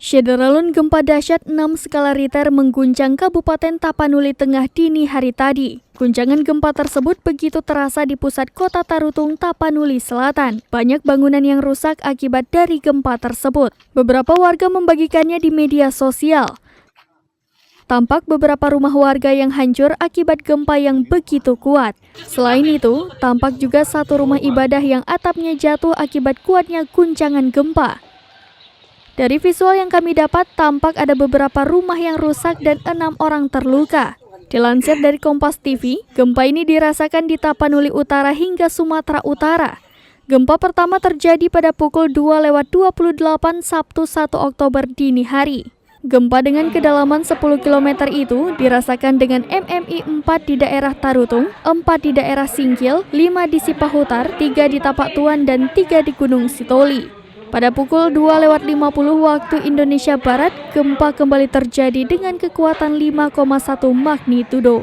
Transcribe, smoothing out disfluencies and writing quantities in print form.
Syederalun gempa dahsyat 6 skala Richter mengguncang Kabupaten Tapanuli Tengah dini hari tadi. Guncangan gempa tersebut begitu terasa di pusat kota Tarutung, Tapanuli Selatan. Banyak bangunan yang rusak akibat dari gempa tersebut. Beberapa warga membagikannya di media sosial. Tampak beberapa rumah warga yang hancur akibat gempa yang begitu kuat. Selain itu, tampak juga satu rumah ibadah yang atapnya jatuh akibat kuatnya guncangan gempa. Dari visual yang kami dapat, tampak ada beberapa rumah yang rusak dan 6 orang terluka. Dilansir dari Kompas TV, gempa ini dirasakan di Tapanuli Utara hingga Sumatera Utara. Gempa pertama terjadi pada pukul 2:28 Sabtu 1 Oktober dini hari. Gempa dengan kedalaman 10 km itu dirasakan dengan MMI 4 di daerah Tarutung, 4 di daerah Singkil, 5 di Sipahutar, 3 di Tapak Tuan, dan 3 di Gunung Sitoli. Pada pukul 2:50 waktu Indonesia Barat, gempa kembali terjadi dengan kekuatan 5,1 magnitudo.